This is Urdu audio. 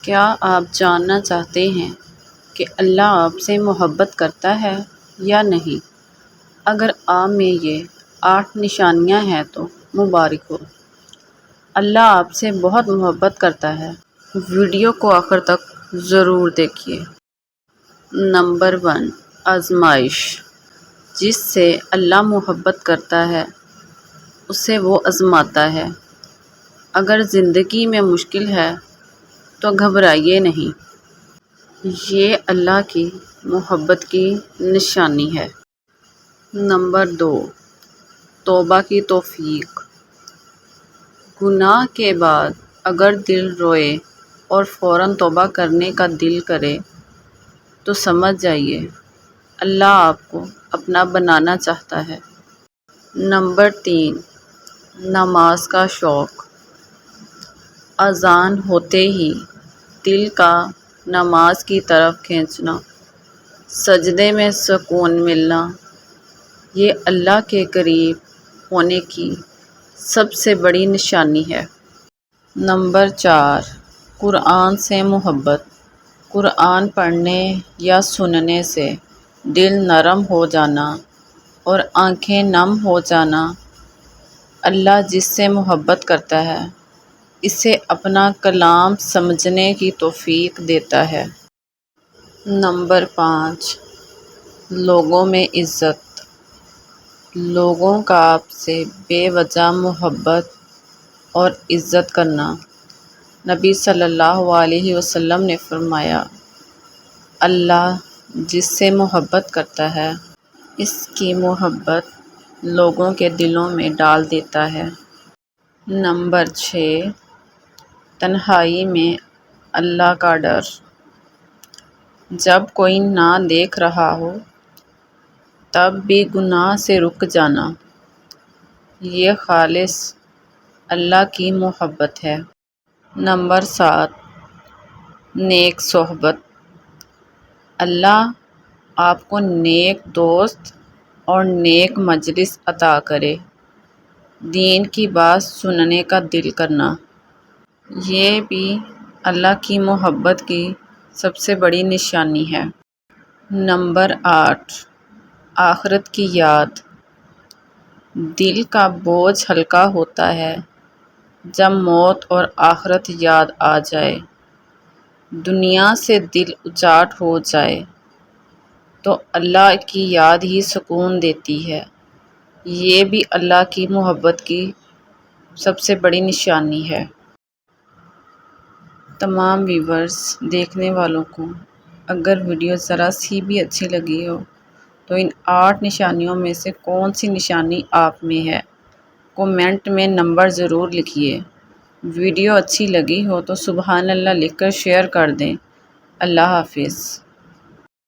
کیا آپ جاننا چاہتے ہیں کہ اللہ آپ سے محبت کرتا ہے یا نہیں؟ اگر آپ میں یہ 8 نشانیاں ہیں تو مبارک ہو، اللہ آپ سے بہت محبت کرتا ہے۔ ویڈیو کو آخر تک ضرور دیکھیے۔ نمبر 1، آزمائش۔ جس سے اللہ محبت کرتا ہے اسے وہ آزماتا ہے۔ اگر زندگی میں مشکل ہے تو گھبرائیے نہیں، یہ اللہ کی محبت کی نشانی ہے۔ نمبر 2، توبہ کی توفیق۔ گناہ کے بعد اگر دل روئے اور فوراً توبہ کرنے کا دل کرے تو سمجھ جائیے اللہ آپ کو اپنا بنانا چاہتا ہے۔ نمبر 3، نماز کا شوق۔ اذان ہوتے ہی دل کا نماز کی طرف کھینچنا، سجدے میں سکون ملنا، یہ اللہ کے قریب ہونے کی سب سے بڑی نشانی ہے۔ نمبر 4، قرآن سے محبت۔ قرآن پڑھنے یا سننے سے دل نرم ہو جانا اور آنکھیں نم ہو جانا، اللہ جس سے محبت کرتا ہے اسے اپنا کلام سمجھنے کی توفیق دیتا ہے۔ نمبر 5، لوگوں میں عزت۔ لوگوں کا آپ سے بے وجہ محبت اور عزت کرنا۔ نبی صلی اللہ علیہ وسلم نے فرمایا، اللہ جس سے محبت کرتا ہے اس کی محبت لوگوں کے دلوں میں ڈال دیتا ہے۔ نمبر 6، تنہائی میں اللہ کا ڈر۔ جب کوئی نہ دیکھ رہا ہو تب بھی گناہ سے رک جانا، یہ خالص اللہ کی محبت ہے۔ نمبر 7، نیک صحبت۔ اللہ آپ کو نیک دوست اور نیک مجلس عطا کرے۔ دین کی بات سننے کا دل کرنا، یہ بھی اللہ کی محبت کی سب سے بڑی نشانی ہے۔ نمبر 8، آخرت کی یاد۔ دل کا بوجھ ہلکا ہوتا ہے جب موت اور آخرت یاد آ جائے۔ دنیا سے دل اچاٹ ہو جائے تو اللہ کی یاد ہی سکون دیتی ہے، یہ بھی اللہ کی محبت کی سب سے بڑی نشانی ہے۔ تمام ویورز دیکھنے والوں کو اگر ویڈیو ذرا سی بھی اچھی لگی ہو تو ان 8 نشانیوں میں سے کون سی نشانی آپ میں ہے، کومنٹ میں نمبر ضرور لکھیے۔ ویڈیو اچھی لگی ہو تو سبحان اللہ لکھ کر شیئر کر دیں۔ اللہ حافظ۔